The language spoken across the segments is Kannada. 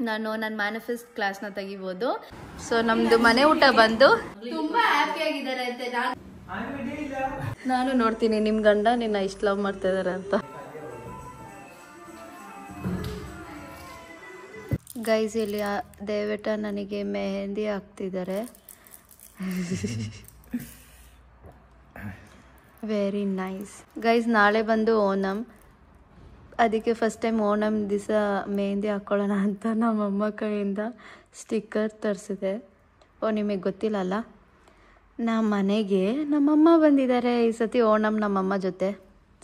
ನಾನು ನನ್ನ ಮ್ಯಾನಿಫೆಸ್ಟ್ ಕ್ಲಾಸ್ನ ತೆಗಿಬೋದು. ಸೊ ನಮ್ದು ಮನೆ ಊಟ ಬಂದು ತುಂಬಾ ಹ್ಯಾಪಿ ಆಗಿದ್ದಾರೆ ಅಂತೆ. ನಾನು ನೋಡ್ತೀನಿ ನಿಮ್ ಗಂಡ ನಿನ್ನ ಇಷ್ಟ ಲವ್ ಮಾಡ್ತಾ ಇದಾರೆ ಅಂತ. ಗೈಸ್ ಇಲ್ಲಿ ದಯವಿಟ್ಟು ನನಗೆ ಮೆಹಂದಿ ಹಾಕ್ತಿದ್ದಾರೆ. Very nice guys. ನಾಳೆ ಬಂದು ಓಣಂ, ಅದಕ್ಕೆ ಫಸ್ಟ್ ಟೈಮ್ ಓಣಂ ದಿವಸ ಮೆಹಂದಿ ಹಾಕ್ಕೊಳ್ಳೋಣ ಅಂತ ನಮ್ಮಮ್ಮ ಕೈಯಿಂದ ಸ್ಟಿಕ್ಕರ್ ತರಿಸಿದೆ. ನಿಮಗೆ ಗೊತ್ತಿಲ್ಲಲ್ಲ, ನಮ್ಮ ಮನೆಗೆ ನಮ್ಮಮ್ಮ ಬಂದಿದ್ದಾರೆ ಈ ಸತಿ ಓಣಂ ನಮ್ಮಮ್ಮ ಜೊತೆ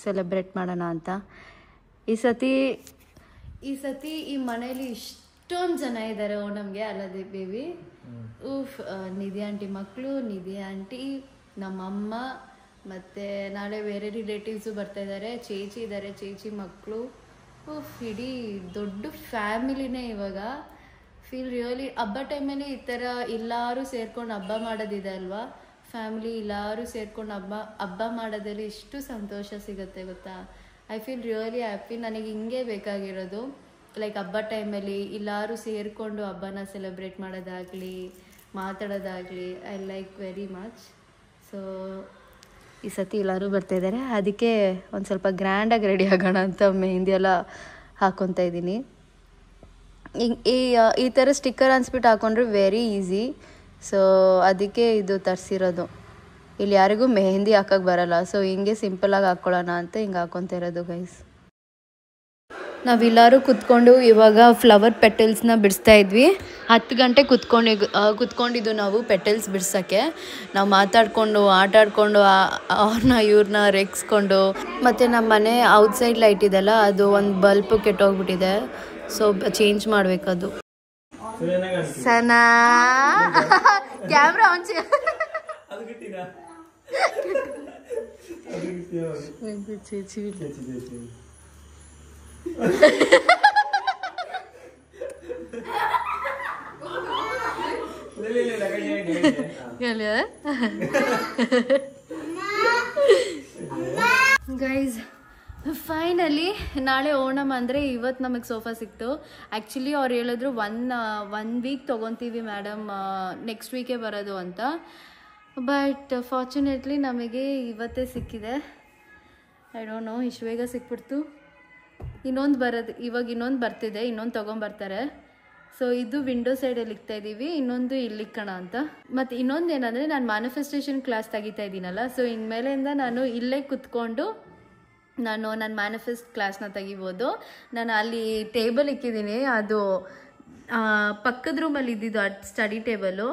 ಸೆಲೆಬ್ರೇಟ್ ಮಾಡೋಣ ಅಂತ. ಈ ಸತಿ ಈ ಮನೇಲಿ ಇಷ್ಟೊಂದು ಜನ ಇದ್ದಾರೆ ಓಣಂಗೆ. ಅಲ್ಲದೆ ಬೇಬಿ ನಿಧಿ ಆಂಟಿ ಮಕ್ಕಳು, ನಿಧಿ ಆಂಟಿ, ನಮ್ಮಮ್ಮ, ಮತ್ತು ನಾಳೆ ಬೇರೆ ರಿಲೇಟಿವ್ಸು ಬರ್ತಾ ಇದ್ದಾರೆ. ಚೇಚಿ ಇದ್ದಾರೆ, ಚೇಚಿ ಮಕ್ಕಳು. ಇಡೀ ದೊಡ್ಡ ಫ್ಯಾಮಿಲಿನೇ ಇವಾಗ. ಫೀಲ್ ರಿಯಲಿ ಹಬ್ಬ ಟೈಮಲ್ಲಿ ಈ ಥರ ಎಲ್ಲರೂ ಸೇರ್ಕೊಂಡು ಹಬ್ಬ ಮಾಡೋದಿದೆ ಅಲ್ವಾ. ಫ್ಯಾಮಿಲಿ ಎಲ್ಲರೂ ಸೇರ್ಕೊಂಡು ಹಬ್ಬ ಮಾಡೋದ್ರಲ್ಲಿ ಎಷ್ಟು ಸಂತೋಷ ಸಿಗುತ್ತೆ ಗೊತ್ತಾ. I feel really happy. ನನಗೆ ಹಿಂಗೆ ಬೇಕಾಗಿರೋದು. ಲೈಕ್ ಹಬ್ಬ ಟೈಮಲ್ಲಿ ಎಲ್ಲರೂ ಸೇರಿಕೊಂಡು ಹಬ್ಬನ ಸೆಲೆಬ್ರೇಟ್ ಮಾಡೋದಾಗಲಿ, ಮಾತಾಡೋದಾಗಲಿ I like very much. So ಈ ಸತಿ ಎಲ್ಲರೂ ಬರ್ತಾಯಿದ್ದಾರೆ, ಅದಕ್ಕೆ ಒಂದು ಸ್ವಲ್ಪ ಗ್ರ್ಯಾಂಡಾಗಿ ರೆಡಿ ಆಗೋಣ ಅಂತ ಮೆಹಂದಿ ಎಲ್ಲ ಹಾಕ್ಕೊತಾ ಇದ್ದೀನಿ. ಈ ಥರ ಸ್ಟಿಕ್ಕರ್ ಅನ್ಸ್ಬಿಟ್ಟು ಹಾಕೊಂಡ್ರೆ ವೆರಿ ಈಸಿ. ಸೊ ಅದಕ್ಕೆ ಇದು ತರಿಸಿರೋದು. ಇಲ್ಲಿ ಯಾರಿಗೂ ಮೆಹಂದಿ ಹಾಕೋಕ್ಕೆ ಬರಲ್ಲ, ಸೊ ಹಿಂಗೆ ಸಿಂಪಲಾಗಿ ಹಾಕ್ಕೊಳ್ಳೋಣ ಅಂತ ಹಿಂಗೆ ಹಾಕ್ಕೊತಾ ಇರೋದು ಗೈಸ್. ನಾವೆಲ್ಲರೂ ಕುತ್ಕೊಂಡು ಇವಾಗ ಫ್ಲವರ್ ಪೆಟಲ್ಸ್ನ ಬಿಡಿಸ್ತಾ ಇದ್ವಿ. 10 ಗಂಟೆ ಕುತ್ಕೊಂಡಿದ್ದು ನಾವು ಪೆಟಲ್ಸ್ ಬಿಡ್ಸೋಕ್ಕೆ. ನಾವು ಮಾತಾಡಿಕೊಂಡು ಆಟಾಡಿಕೊಂಡು ಅವ್ರನ್ನ ಇವ್ರನ್ನ ರೆಕ್ಸ್ಕೊಂಡು. ಮತ್ತು ನಮ್ಮ ಮನೆ ಔಟ್ಸೈಡ್ ಲೈಟ್ ಇದೆಲ್ಲ, ಅದು ಒಂದು ಬಲ್ಪು ಕೆಟ್ಟೋಗ್ಬಿಟ್ಟಿದೆ. ಸೊ ಚೇಂಜ್ ಮಾಡಬೇಕದು. ಸನಾ ಕ್ಯಾಮ್ರಾ ಆನ್ ಗೈಸ್ ಫೈನಲಿ ನಾಳೆ ಓಣಂ ಅಂದರೆ ಇವತ್ತು ನಮಗೆ ಸೋಫಾ ಸಿಕ್ತು. ಆ್ಯಕ್ಚುಲಿ ಅವ್ರು ಹೇಳಿದ್ರು ಒನ್ ವೀಕ್ ತೊಗೊತೀವಿ ಮೇಡಮ್, ನೆಕ್ಸ್ಟ್ ವೀಕೇ ಬರೋದು ಅಂತ. ಬಟ್ ಫಾರ್ಚುನೇಟ್ಲಿ ನಮಗೆ ಇವತ್ತೇ ಸಿಕ್ಕಿದೆ. ಐ ಡೋಂಟ್ ನೋ, ಇಷ್ಟು ಬೇಗ ಸಿಕ್ಬಿಡ್ತು. ಇವಾಗ ಇನ್ನೊಂದು ಬರ್ತಿದೆ, ಇನ್ನೊಂದು ತೊಗೊಂಬರ್ತಾರೆ. ಸೊ ಇದು ವಿಂಡೋ ಸೈಡಲ್ಲಿ ಇಕ್ತಾ ಇದ್ದೀವಿ, ಇನ್ನೊಂದು ಇಲ್ಲಿ ಇಕ್ಕೋಣ ಅಂತ. ಮತ್ತು ಇನ್ನೊಂದು ಏನಂದರೆ ನಾನು ಮ್ಯಾನಿಫೆಸ್ಟೇಷನ್ ಕ್ಲಾಸ್ ತೆಗಿತಾ ಇದ್ದೀನಲ್ಲ, ಸೊ ಇನ್ಮೇಲಿಂದ ನಾನು ಇಲ್ಲೇ ಕುತ್ಕೊಂಡು ನಾನು ನನ್ನ ಮ್ಯಾನಿಫೆಸ್ಟ್ ಕ್ಲಾಸ್ನ ತೆಗಿಬೋದು. ನಾನು ಅಲ್ಲಿ ಟೇಬಲ್ ಇಕ್ಕಿದ್ದೀನಿ, ಅದು ಪಕ್ಕದ ರೂಮಲ್ಲಿ ಇದ್ದಿದ್ದು ಸ್ಟಡಿ ಟೇಬಲು.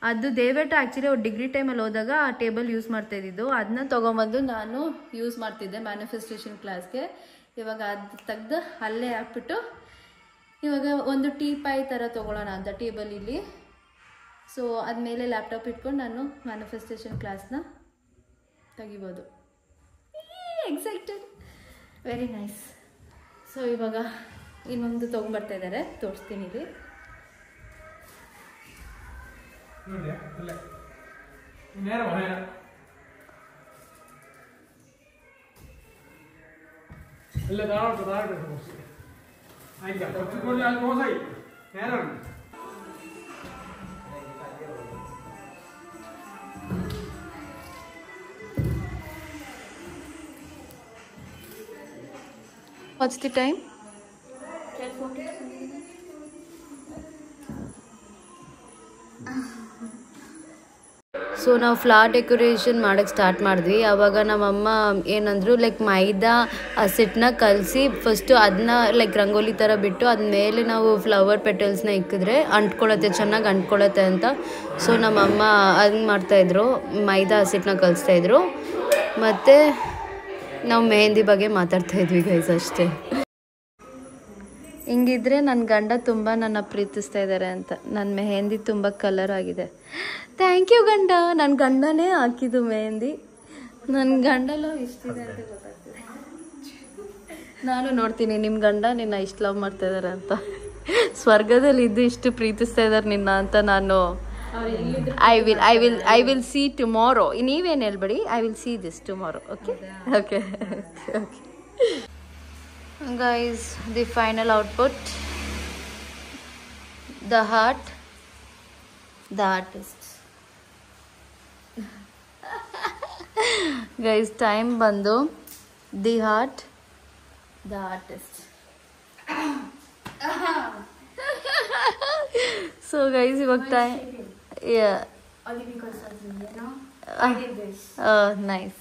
ಅದು ದಯವಿಟ್ಟು ಆ್ಯಕ್ಚುಲಿ ಅವ್ರು ಡಿಗ್ರಿ ಟೈಮಲ್ಲಿ ಹೋದಾಗ ಆ ಟೇಬಲ್ ಯೂಸ್ ಮಾಡ್ತಾಯಿದ್ದು, ಅದನ್ನ ತೊಗೊಂಬಂದು ನಾನು ಯೂಸ್ ಮಾಡ್ತಿದ್ದೆ ಮ್ಯಾನಿಫೆಸ್ಟೇಷನ್ ಕ್ಲಾಸ್ಗೆ. ಇವಾಗ ಅದು ತೆಗ್ದು ಅಲ್ಲೇ ಹಾಕ್ಬಿಟ್ಟು ಇವಾಗ ಒಂದು ಟೀ ಪಾಯ್ ಥರ ತೊಗೊಳ್ಳೋಣ ಅಂತ ಟೇಬಲ್ ಇಲ್ಲಿ. ಸೊ ಅದ್ಮೇಲೆ ಲ್ಯಾಪ್ಟಾಪ್ ಇಟ್ಕೊಂಡು ನಾನು ಮ್ಯಾನಿಫೆಸ್ಟೇಷನ್ ಕ್ಲಾಸ್ನ ತೆಗಿಬೋದು. Excited, very nice. ಸೊ ಇವಾಗ ಇನ್ನೊಂದು ತೊಗೊಂಬರ್ತಾ ಇದ್ದಾರೆ, ತೋರಿಸ್ತೀನಿ ಇಲ್ಲಿ. What's the time? 12:40. ಸೊ ನಾವು ಫ್ಲವರ್ ಡೆಕೋರೇಷನ್ ಮಾಡೋಕ್ಕೆ ಸ್ಟಾರ್ಟ್ ಮಾಡಿದ್ವಿ. ಆವಾಗ ನಮ್ಮಮ್ಮ ಏನಂದರು, ಲೈಕ್ ಮೈದಾ ಹಸಿಟ್ಟನ್ನ ಕಲಸಿ ಫಸ್ಟು ಅದನ್ನ ಲೈಕ್ ರಂಗೋಲಿ ಥರ ಬಿಟ್ಟು ಅದ್ಮೇಲೆ ನಾವು ಫ್ಲವರ್ ಪೆಟಲ್ಸ್ನ ಇಕ್ಕಿದ್ರೆ ಅಂಟ್ಕೊಳತ್ತೆ, ಚೆನ್ನಾಗಿ ಅಂಟ್ಕೊಳತ್ತೆ ಅಂತ. ಸೊ ನಮ್ಮಮ್ಮ ಹಂಗೆ ಮಾಡ್ತಾಯಿದ್ರು, ಮೈದಾ ಹಸಿಟ್ಟನ್ನ ಕಲಿಸ್ತಾಯಿದ್ರು. ಮತ್ತು ನಾವು ಮೆಹಂದಿ ಬಗ್ಗೆ ಮಾತಾಡ್ತಾಯಿದ್ವಿ ಗೈಸ್, ಅಷ್ಟೇ. ಹಿಂಗಿದ್ರೆ ನನ್ನ ಗಂಡ ತುಂಬ ನನ್ನ ಪ್ರೀತಿಸ್ತಾ ಇದ್ದಾರೆ ಅಂತ. ನನ್ನ ಮೆಹಂದಿ ತುಂಬ ಕಲರ್ ಆಗಿದೆ. ಥ್ಯಾಂಕ್ ಯು ಗಂಡ. ನನ್ನ ಗಂಡನೇ ಹಾಕಿದ್ದು ಮೆಹಂದಿ. ನನ್ನ ಗಂಡಲ್ಲೂ ಇಷ್ಟಿದೆ ಅಂತ ಗೊತ್ತಾಗ್ತಿದೆ. ನಾನು ನೋಡ್ತೀನಿ ನಿಮ್ಮ ಗಂಡ ನಿನ್ನ ಇಷ್ಟು ಲವ್ ಮಾಡ್ತಾ ಇದ್ದಾರೆ ಅಂತ. ಸ್ವರ್ಗದಲ್ಲಿ ಇದ್ದು ಇಷ್ಟು ಪ್ರೀತಿಸ್ತಾ ಇದ್ದಾರೆ ನಿನ್ನ ಅಂತ ನಾನು ಐ ವಿಲ್ ಸಿ ಟುಮಾರೋ. ನೀವೇನು ಹೇಳ್ಬೇಡಿ, I will see this tomorrow. Okay okay okay guys, the final output. The heart the artist. Guys time ಬಂದು the heart the artist. So guys ಇವಾಗ ಟೈಮ್ ನೈಸ್.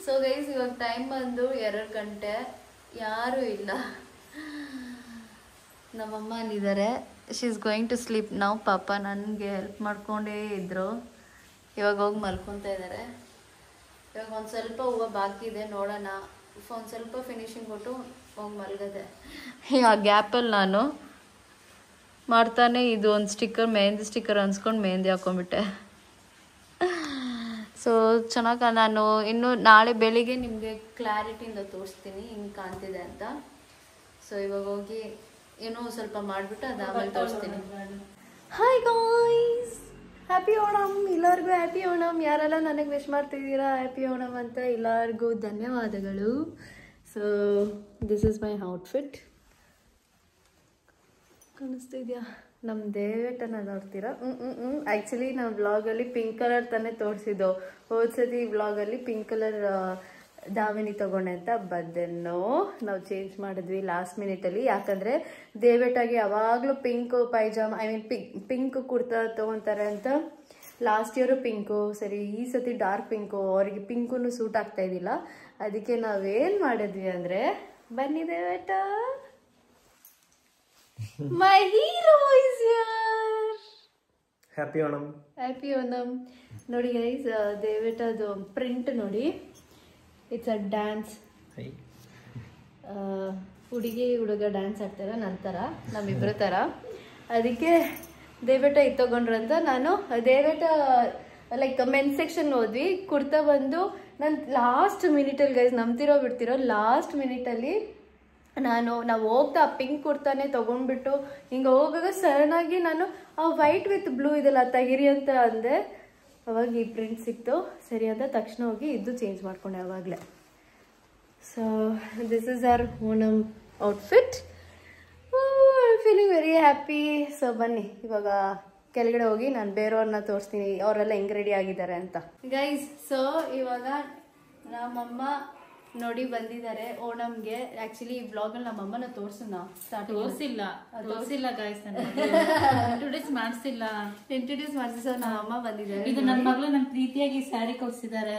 ಸೊ ಗೈಸ್ ಇವಾಗ ಟೈಮ್ ಬಂದು 2 ಗಂಟೆ. ಯಾರೂ ಇಲ್ಲ, ನಮ್ಮಮ್ಮ ಅಲ್ಲಿದ್ದಾರೆ. She is going to sleep ನಾವು. ಪಾಪ ನನಗೆ ಹೆಲ್ಪ್ ಮಾಡ್ಕೊಂಡೇ ಇದ್ರು. ಇವಾಗ ಹೋಗಿ ಮಲ್ಕೊತಾ ಇದ್ದಾರೆ. ಇವಾಗ ಒಂದು ಸ್ವಲ್ಪ ಹೂವು ಬಾಕಿ ಇದೆ, ನೋಡೋಣ. ಒಂದು ಸ್ವಲ್ಪ ಫಿನಿಶಿಂಗ್ ಕೊಟ್ಟು ಹೋಗಿ ಮಲ್ಗದೆ. ಆ ಗ್ಯಾಪಲ್ಲಿ ನಾನು ಮಾಡ್ತಾನೆ ಇದು ಒಂದು ಸ್ಟಿಕ್ಕರ್, ಮೆಹಂದಿ ಸ್ಟಿಕ್ಕರ್ ಅನ್ಸ್ಕೊಂಡು ಮೆಹಂದಿ ಹಾಕೊಂಡ್ಬಿಟ್ಟೆ. ಸೊ ಚೆನ್ನಾಗಿ ನಾನು ಇನ್ನು ನಾಳೆ ಬೆಳಿಗ್ಗೆ ನಿಮಗೆ ಕ್ಲಾರಿಟಿಯಿಂದ ತೋರಿಸ್ತೀನಿ ಹಿಂಗೆ ಕಾಣ್ತಿದೆ ಅಂತ. ಸೊ ಇವಾಗ ಹೋಗಿ ಏನೋ ಸ್ವಲ್ಪ ಮಾಡಿಬಿಟ್ಟು ಅದು ಆಮೇಲೆ ತೋರಿಸ್ತೀನಿ. ಹಾಯ್ ಗಾಯ್ಸ್, ಹ್ಯಾಪಿ ಓಣಮ್ ಎಲ್ಲರಿಗೂ. ಹ್ಯಾಪಿ ಓಣಮ್. ಯಾರೆಲ್ಲ ನನಗೆ ವಿಶ್ ಮಾಡ್ತಿದ್ದೀರಾ ಹ್ಯಾಪಿ ಓಣಮ್ ಅಂತ ಎಲ್ಲರಿಗೂ ಧನ್ಯವಾದಗಳು. So this is my outfit. ಕಾಣಿಸ್ತಿದ್ಯಾ? ನಮ್ಮ ದೇವೇಟನ ನೋಡ್ತೀರಾ? ಆ್ಯಕ್ಚುಲಿ ನಾವು ವ್ಲಾಗಲ್ಲಿ ಪಿಂಕ್ ಕಲರ್ ತಾನೇ ತೋರಿಸಿದ್ದು. ಹೋದ್ಸತಿ ವ್ಲಾಗಲ್ಲಿ ಪಿಂಕ್ ಕಲರ್ ದಾವಣಿ ತೊಗೊಂಡೆ ಅಂತ, ಬದನ್ನು ನಾವು ಚೇಂಜ್ ಮಾಡಿದ್ವಿ ಲಾಸ್ಟ್ ಮಿನಿಟಲ್ಲಿ. ಯಾಕಂದರೆ ದೇವೇಟಾಗಿ ಯಾವಾಗಲೂ pink pyjama, I mean pink kurta ತೊಗೊತಾರೆ ಅಂತ. ಲಾಸ್ಟ್ ಇಯರು ಪಿಂಕು, ಸರಿ ಈ ಸತಿ ಡಾರ್ಕ್ ಪಿಂಕು, ಅವರಿಗೆ ಪಿಂಕು ಸೂಟ್ ಆಗ್ತಾ ಇದ್ದಿಲ್ಲ. ಅದಕ್ಕೆ ನಾವೇನು ಮಾಡಿದ್ವಿ ಅಂದರೆ, ಬನ್ನಿ ದೇವೇಟ, my hero is here. Happy Onam. Happy Onam. ನೋಡಿ ಗೈಸ್, ದೇವೇಟದು ಪ್ರಿಂಟ್ ನೋಡಿ. It's a dance. ಹುಡುಗಿ ಹುಡುಗ ಡ್ಯಾನ್ಸ್ ಆಡ್ತಾರ ನಂತರ ನಮ್ಮಿಬ್ಬರ ಥರ. ಅದಕ್ಕೆ ದೇವೇಟ ಇದು ತೊಗೊಂಡ್ರಂತ ನಾನು ದೇವೇಟ ಲೈಕ್ ಮೆನ್ ಸೆಕ್ಷನ್ ಹೋದ್ವಿ. ಕುರ್ತಾ ಬಂದು ನಾನು ಲಾಸ್ಟ್ ಮಿನಿಟಲ್ಲಿ ಗೈಸ್ ನಂಬ್ತಿರೋ ಬಿಡ್ತಿರೋ ಲಾಸ್ಟ್ ಮಿನಿಟಲ್ಲಿ ನಾವು ಹೋಗ್ತಾ ಪಿಂಕ್ ಕುರ್ತಾನೆ ತೊಗೊಂಡ್ಬಿಟ್ಟು ಹಿಂಗೆ ಹೋಗಾಗ ಸಡನ್ನಾಗಿ ನಾನು ಆ ವೈಟ್ ವಿತ್ ಬ್ಲೂ ಇದೆಲ್ಲ ತೆಗಿರಿ ಅಂತ ಅಂದೆ. ಅವಾಗ ಈ ಪ್ರಿಂಟ್ ಸಿಕ್ತು. ಸರಿ ಅಂತ ತಕ್ಷಣ ಹೋಗಿ ಇದು ಚೇಂಜ್ ಮಾಡ್ಕೊಂಡೆ ಅವಾಗಲೇ. So this is our Onam outfit. Feeling very happy. So ಬನ್ನಿ ಇವಾಗ ಕೆಳಗಡೆ ಹೋಗಿ ನಾನು ಬೇರೆಯವ್ರನ್ನ ತೋರಿಸ್ತೀನಿ ಅವರೆಲ್ಲ ಹೆಂಗೆ ರೆಡಿ ಆಗಿದ್ದಾರೆ ಅಂತ. ಗೈಸ್, ಸೊ ಇವಾಗ ನಮ್ಮಮ್ಮ ನೋಡಿ ಬಂದಿದ್ದಾರೆ ಓಣಮ್ಗೆ. ಆಕ್ಚುಲಿ ಈ ವ್ಲಾಗಲ್ಲಿ ನಮ್ಮಮ್ಮನ ತೋರಿಸೋಣ. ತೋರಿಸಿಲ್ಲ ಗೈಸ್, ಇಂಟ್ರೊಡ್ಯೂಸ್ ಮಾಡಿಸಿ. ಸೊ ನಮ್ಮಮ್ಮ ಬಂದಿದ್ದಾರೆ. ಇದು ನನ್ನ ಮಗಳು ನನ್ನ ಪ್ರೀತಿಯಾಗಿ ಸ್ಯಾರಿ ಕೊಡ್ಸಿದ್ದಾರೆ.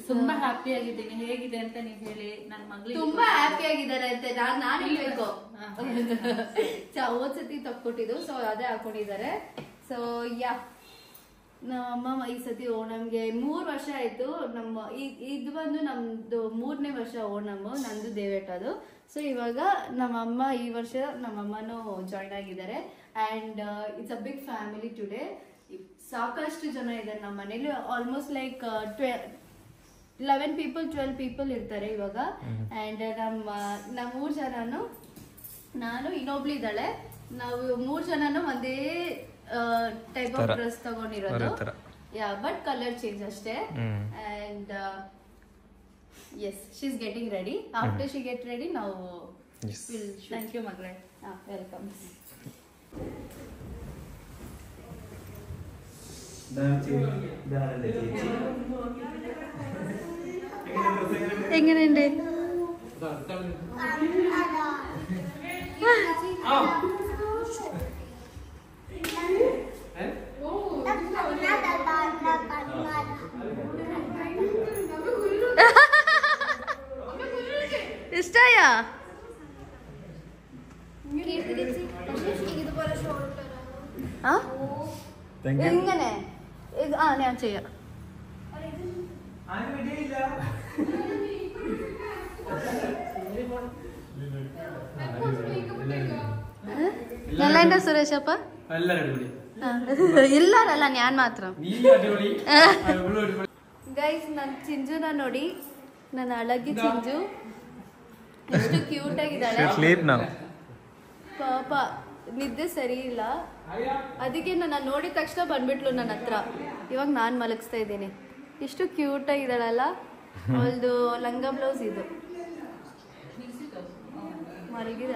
ತುಂಬಾ ಹ್ಯಾಪಿ ಆಗಿದ್ದೀನಿ. ಹೇಗಿದೆ ಅಂತ ನೀವು ಹೇಳಿ. ನನ್ನ ಮಗಳು ತುಂಬಾ ಹ್ಯಾಪಿ ಆಗಿದ್ದಾರೆ ಅಂತ ನಾನು ಹೇಳ್ಬೇಕು. ಹೋದ್ಸತಿ ತಕ್ಕೊಟ್ಟಿದ್ದು, ಸೊ ಅದೇ ಹಾಕೊಂಡಿದ್ದಾರೆ. ಸೊ ಯಾ, ನಮ್ಮಮ್ಮ ಈ ಸತಿ ಓಣಮ್ಗೆ 3 ವರ್ಷ ಆಯ್ತು. ಇದು ಬಂದು ನಮ್ದು 3ನೇ ವರ್ಷ ಓಣಮ್, ನಂದು ದೇವೇಟದು. ಸೊ ಇವಾಗ ನಮ್ಮಮ್ಮ ಈ ವರ್ಷ ನಮ್ಮಮ್ಮನೂ ಜಾಯ್ನ್ ಆಗಿದ್ದಾರೆ. And it's a big family today. ಸಾಕಷ್ಟು ಜನ ಇದ್ದಾರೆ ನಮ್ಮ ಮನೇಲಿ. ಆಲ್ಮೋಸ್ಟ್ ಲೈಕ್ 11 ಪೀಪಲ್ 12 ಪೀಪಲ್ ಇರ್ತಾರೆ ಇವಾಗ. ಆ್ಯಂಡ್ ನಮ್ಮ 3 ಜನನು, ನಾನು ಇನ್ನೊಬ್ಳು ಇದ್ದಾಳೆ, ನಾವು 3 ಜನನು ಒಂದೇ ಟೈಪ್ ಆಫ್ ಡ್ರೆಸ್ ತಗೊಂಡಿರೋದು. ಯಾ, ಬಟ್ ಕಲರ್ ಚೇಂಜ್ ಅಷ್ಟೇ. And yes, she is getting ready. After she get ready ನಾವು ವಿಲ್. ಥ್ಯಾಂಕ್ ಯು ಮಗಳೇ. ವೆಲ್ಕಮ್. എങ്ങനെയുണ്ട്? ഇഷ്ടായ? എങ്ങനെ? ഞാൻ ചെയ്യാം. നല്ല സുരേഷപ്പ ಇಲ್ಲಾರಲ್ಲ ನಾನು ಮಾತ್ರ. ಗೈಸ್, ನನ್ನ ಚಿಂಜುನ ನೋಡಿ, ನನ್ನ ಅಳಗಿ ಚಿಂಜು ಎಷ್ಟು ಕ್ಯೂಟ್ ಆಗಿದ್ದಾಳೆ. ಪಾಪ ನಿದ್ದೆ ಸರಿ ಇಲ್ಲ, ಅದಕ್ಕೆ ನನ್ನ ನೋಡಿದ ತಕ್ಷಣ ಬಂದ್ಬಿಟ್ಲು ನನ್ನ ಹತ್ರ. ಇವಾಗ ನಾನು ಮಲಗಿಸ್ತಾ ಇದ್ದೀನಿ. ಎಷ್ಟು ಕ್ಯೂಟ್ ಆಗಿದ್ದಾಳಲ್ಲ. ಅವಳದು ಲಂಗ ಬ್ಲೌಸ್ ಇದು. ಮಲಗಿದ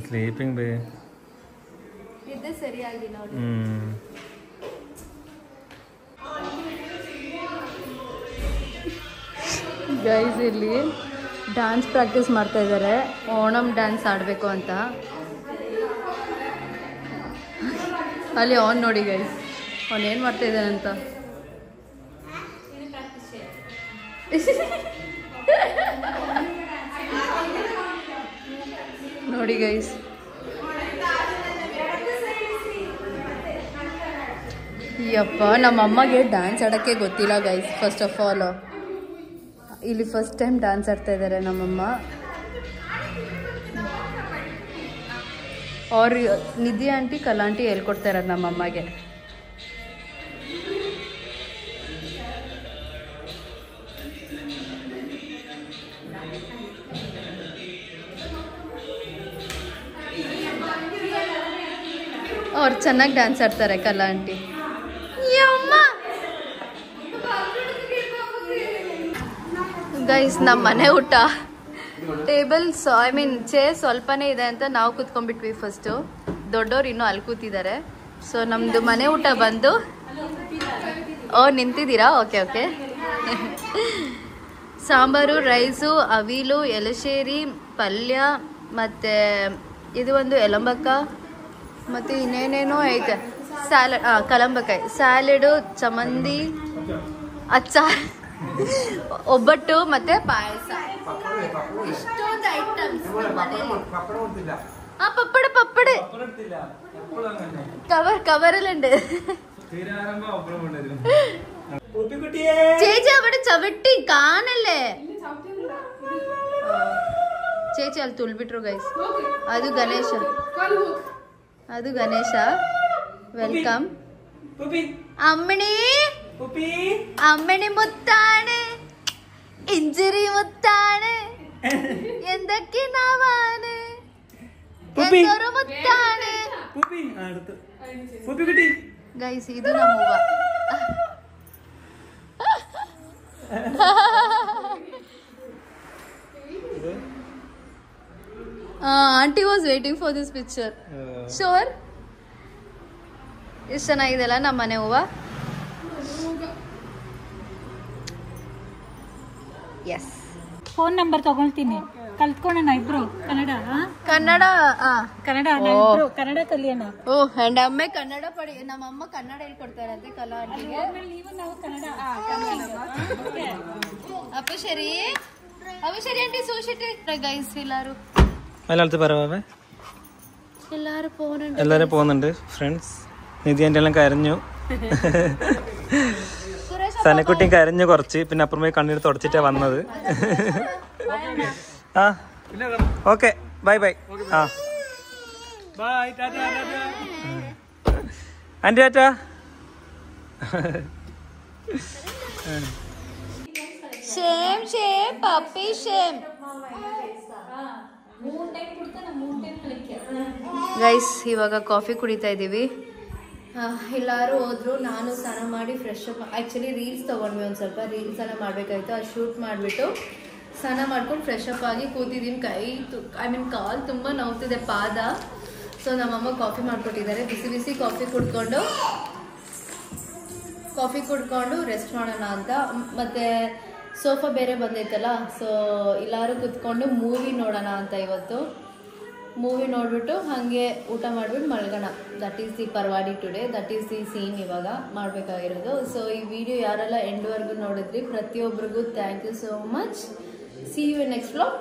ಸ್ಲೀಪಿಂಗ್ ಬೇ ಇದ್ದೇ ಸರಿಯಾಗಿ ನೋಡಿ. ಗೈಸ್ ಇಲ್ಲಿ ಡ್ಯಾನ್ಸ್ ಪ್ರಾಕ್ಟೀಸ್ ಮಾಡ್ತಾ ಇದ್ದಾರೆ, ಓಣಂ ಡ್ಯಾನ್ಸ್ ಆಡಬೇಕು ಅಂತ. ಅಲ್ಲಿ ಅವನ್ ನೋಡಿ ಗೈಸ್, ಅವನು ಏನು ಮಾಡ್ತಾ ಇದ್ದಾನಂತ. ನೋಡಿ ಗೈಸ್, ಯಪ್ಪ ನಮ್ಮ ಅಮ್ಮಗೆ ಡ್ಯಾನ್ಸ್ ಆಡೋಕ್ಕೆ ಗೊತ್ತಿಲ್ಲ ಗೈಸ್. ಫಸ್ಟ್ ಆಫ್ ಆಲ್ ಇಲ್ಲಿ ಫಸ್ಟ್ ಟೈಮ್ ಡ್ಯಾನ್ಸ್ ಆಡ್ತಾ ಇದ್ದಾರೆ ನಮ್ಮಮ್ಮ. ಅವ್ರು ನಿಧಿ ಆಂಟಿ ಕಲಾ ಆಂಟಿ ಹೇಳ್ಕೊಡ್ತಾ ಇರೋದು ನಮ್ಮಮ್ಮಗೆ. ಅವ್ರು ಚೆನ್ನಾಗಿ ಡ್ಯಾನ್ಸ್ ಆಡ್ತಾರೆ ಕಲಾ ಆಂಟಿ. ಗೈಸ್ ನಮ್ಮ ಮನೆ ಊಟ ಟೇಬಲ್ಸ್ ಚೇರ್ ಸ್ವಲ್ಪನೇ ಇದೆ ಅಂತ ನಾವು ಕೂತ್ಕೊಂಡ್ಬಿಟ್ವಿ ಫಸ್ಟು. ದೊಡ್ಡವ್ರು ಇನ್ನೂ ಅಲ್ಲಿ ಕೂತಿದ್ದಾರೆ. ಸೊ ನಮ್ಮದು ಮನೆ ಊಟ ಬಂದು ನಿಂತಿದ್ದೀರಾ? Okay okay. Sambar, rice, avial, ಎಲೆಶೇರಿ, ಪಲ್ಯ, ಮತ್ತು ಇದು ಒಂದು ಎಲಂಬಕ್ಕ, ಮತ್ತು ಇನ್ನೇನೇನೋ ಐತೆ. ಸ್ಯಾಲಡ್, ಕಲಂಬಕಾಯಿ, ಸ್ಯಾಲಡು, ಚಮಂದಿ, ಅಚ್ಚಾರ್, ಒಬ್ಬಟ್ಟು ಮತ್ತೆ ಪಾಯಸ. ಇಷ್ಟೊಂದು ಐಟಮ್ಸ್ പപ്പട പപ്പട കവറിലുണ്ട്. ചേച്ചി അവിടെ ചവിട്ടി കാണല്ലേ ചേച്ചി ಅಲ್ಲಿ ತುಳ್ಬಿಟ್ರು ಗೈಸ್. ಅದು ಗಣೇಶ ವೆಲ್ಕಮ್. അമ്മണി മുത്താണ്, ഇഞ്ചുറി മുത്താണ്, എന്തൊക്കെ നാവാണ്, എന്തൊരു മുത്താണ് ഗൈസ്. ഇത് നമ്മ aunty was waiting for this picture. ಶೋರ್ ಎಷ್ಟು ಚೆನ್ನಾಗಿದೆಲ್ಲ ನಮ್ಮ ಮನೆ ಹೂವ. ಎಸ್, ಫೋನ್ ನಂಬರ್ ತಗೊಳ್ತೀನಿ, ಕಲ್ತ್ಕೊಳ್ಳೋಣ ಇಬ್ರು ಕನ್ನಡ. ಕನ್ನಡ ಕಲಿಯೋಣ. ಅಂಡ್ ಅಮ್ಮ ಕನ್ನಡ ಪಡಿ, ನಮ್ಮಮ್ಮ ಕನ್ನಡ ಹೇಳ್ಕೊಡ್ತಾರಂತೆ ಕಲಾ ಆಂಟಿಗೆ. ನಾವು ಕನ್ನಡ അപ്പൊ ശരി ആന്റി സൂക്ഷിട്ട് ഗൈസ്. എല്ലാരും പോകുന്നുണ്ട് ഫ്രണ്ട്സ്. നിധി ആന്റി എല്ലാം കരഞ്ഞു, സനക്കുട്ടിയും കരഞ്ഞു കുറച്ച്. പിന്നെ അപ്പുറം പോയി കണ്ണീർ തുടച്ചിട്ടാ വന്നത്. ആ ഓക്കെ, ബൈ ബൈ. ആ ആന്റി ടാറ്റാ. ಶೇಮ್ ಶೇಮ್ ಪಪ್ಪಿ ಶೇಮ್. ಗೈಸ್ ಇವಾಗ ಕಾಫಿ ಕುಡಿತಾ ಇದ್ದೀವಿ. ಎಲ್ಲರೂ ಹೋದ್ರು, ನಾನು ಸ್ನಾನ ಮಾಡಿ ಫ್ರೆಶ್ ಅಪ್. ಆ್ಯಕ್ಚುಲಿ ರೀಲ್ಸ್ ತೊಗೊಂಡ್ವಿ, ಒಂದು ಸ್ವಲ್ಪ ರೀಲ್ಸ್ ಎಲ್ಲ ಮಾಡಬೇಕಾಯ್ತು. ಅದು ಶೂಟ್ ಮಾಡಿಬಿಟ್ಟು ಸ್ನಾನ ಮಾಡ್ಕೊಂಡು ಫ್ರೆಶ್ ಅಪ್ ಆಗಿ ಕೂತಿದ್ದೀನಿ. ಕಾಲು ತುಂಬ ನೋವ್ತಿದೆ, ಪಾದ. ಸೊ ನಮ್ಮಮ್ಮ ಕಾಫಿ ಮಾಡಿಕೊಟ್ಟಿದ್ದಾರೆ. ಬಿಸಿ ಬಿಸಿ ಕಾಫಿ ಕುಡ್ಕೊಂಡು ರೆಸ್ಟ್ ಮಾಡೋಣ ಅಂತ. ಮತ್ತು ಸೋಫಾ ಬೇರೆ ಬಂದೈತಲ್ಲ, ಸೊ ಎಲ್ಲರೂ ಕುತ್ಕೊಂಡು ಮೂವಿ ನೋಡೋಣ ಅಂತ. ಇವತ್ತು ಮೂವಿ ನೋಡಿಬಿಟ್ಟು ಹಾಗೆ ಊಟ ಮಾಡಿಬಿಟ್ಟು ಮಲ್ಗೋಣ. ದಟ್ ಈಸ್ ದಿ ಪರ್ವಾಡಿ today. That is the scene ಇವಾಗ ಮಾಡಬೇಕಾಗಿರೋದು. ಸೊ ಈ ವಿಡಿಯೋ ಯಾರೆಲ್ಲ ಎಂಡ್ವರೆಗೂ ನೋಡಿದ್ರಿ ಪ್ರತಿಯೊಬ್ಬರಿಗೂ thank you so much. See you next vlog.